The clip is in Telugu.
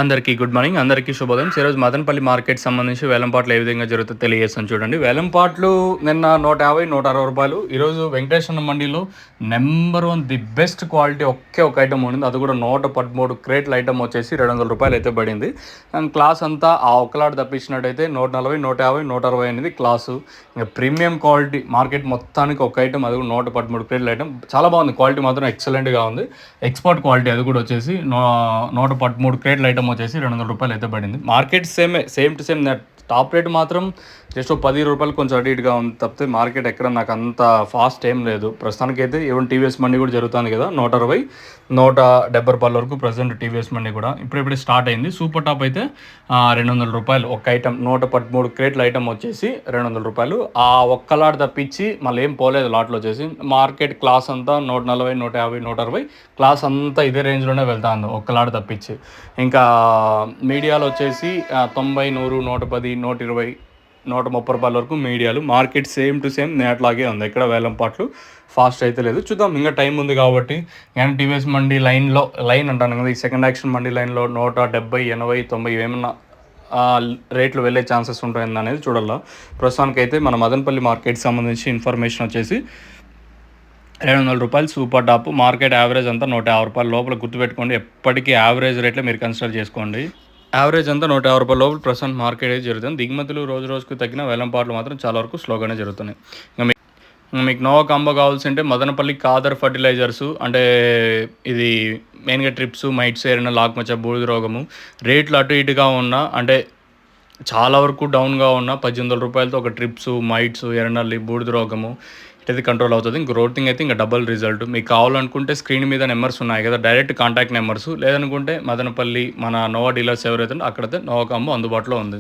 అందరికీ గుడ్ మార్నింగ్. అందరికీ శుభోదయం. ఈరోజు మదనపల్లి మార్కెట్ సంబంధించి వేలంపాట్లు ఏ విధంగా జరుగుతుందో తెలియజేస్తాను చూడండి. వేలంపాట్లు నిన్న 150, 160 రూపాయలు. ఈరోజు వెంకటేశ్వర మండీలో నెంబర్ 1 ది బెస్ట్ క్వాలిటీ ఒక ఐటమ్ ఉండింది. అది కూడా 113 క్రేట్ల ఐటమ్ వచ్చేసి 200 రూపాయలు అయితే పడింది. అండ్ క్లాస్ అంతా ఆ ఒక్కలాట తప్పించినట్టయితే 140, 150, 160 అనేది క్లాసు. ఇంకా ప్రీమియం క్వాలిటీ మార్కెట్ మొత్తానికి ఒక ఐటమ్, అది కూడా 113 క్రేట్ల ఐటమ్. చాలా బాగుంది, క్వాలిటీ మాత్రం ఎక్సలెంట్గా ఉంది. ఎక్స్పోర్ట్ క్వాలిటీ, అది కూడా వచ్చేసి 113 క్రేట్ల ఐటమ్ వచ్చేసి 200 రూపాయలు అయితే పడింది. Market same to same. Top rate మాత్రం జస్ట్ 10 రూపాయలు కొంచెం అటు ఇటుగా ఉంది తప్పితే మార్కెట్ ఎక్కడ నాకు అంత ఫాస్ట్ ఏం లేదు ప్రస్తుతానికి అయితే. ఈవెన్ టీవీఎస్ మండి కూడా జరుగుతుంది కదా, 160, 170 రూపాయల వరకు ప్రజెంట్ టీవీఎస్ మండి కూడా ఇప్పుడే స్టార్ట్ అయింది. సూపర్ టాప్ అయితే 200 రూపాయలు ఒక ఐటమ్. 113 క్రేట్ల ఐటమ్ వచ్చేసి 200 రూపాయలు. ఆ ఒక్క లాట్ తప్పించి మళ్ళీ ఏం పోలేదు లాట్లో వచ్చేసి. మార్కెట్ క్లాస్ అంతా 140, 150, 160 క్లాస్ అంతా ఇదే రేంజ్లోనే వెళ్తా ఉంది ఒక్క లాట్ తప్పించి. ఇంకా మీడియాలో వచ్చేసి 90, 100, 110, 120, 130 రూపాయల వరకు మీడియాలు. మార్కెట్ సేమ్ టు సేమ్ నేట్లాగే ఉంది, ఎక్కడ వేలంపాట్లు ఫాస్ట్ అయితే లేదు. చూద్దాం, ఇంకా టైం ఉంది కాబట్టి. కానీ టీవీఎస్ మండి లైన్ అంటాను కదా, ఈ సెకండ్ యాక్షన్ మండి లైన్లో 170, 80, 90 ఏమన్నా రేట్లు వెళ్ళే ఛాన్సెస్ ఉంటాయని అనేది చూడాలి. ప్రస్తుతానికైతే మన మదనపల్లి మార్కెట్ సంబంధించి ఇన్ఫర్మేషన్ వచ్చేసి 200 రూపాయలు సూపర్ టాప్. మార్కెట్ యావరేజ్ అంతా 150 రూపాయల లోపల గుర్తుపెట్టుకోండి. ఎప్పటికీ యావరేజ్ రేట్లో మీరు కన్సిడర్ చేసుకోండి. యావరేజ్ అంతా 150 రూపాయల లోపల ప్రస్తుతం మార్కెట్ అయితే జరుగుతుంది. దిగుమతులు రోజుకు తగ్గిన వేలంపాట్లు మాత్రం చాలా వరకు స్లోగానే జరుగుతున్నాయి. ఇంకా మీకు నోవా కాంబో కావాల్సింటే మదనపల్లి కాదర్ ఫర్టిలైజర్స్, అంటే ఇది మెయిన్గా ట్రిప్స్, మైట్స్, ఏరైనా లాక్మచ్చ, బూడిద రోగము రేట్లు అటు ఇటుగా ఉన్నా, అంటే చాలా వరకు డౌన్గా ఉన్న 1800 రూపాయలతో ఒక ట్రిప్స్, మైట్స్, ఎర్రనల్లి, బూడిద రోగము ఇటైతే కంట్రోల్ అవుతుంది. ఇంక గ్రోతింగ్ అయితే ఇంకా డబల్ రిజల్ట్. మీకు కావాలనుకుంటే స్క్రీన్ మీద నెంబర్స్ ఉన్నాయి కదా, డైరెక్ట్ కాంటాక్ట్ నెంబర్స్. లేదనుకుంటే మదనపల్లి మన నోవా డీలర్స్ ఎవరైతే అక్కడైతే నోవా కాంబో అందుబాటులో ఉంది.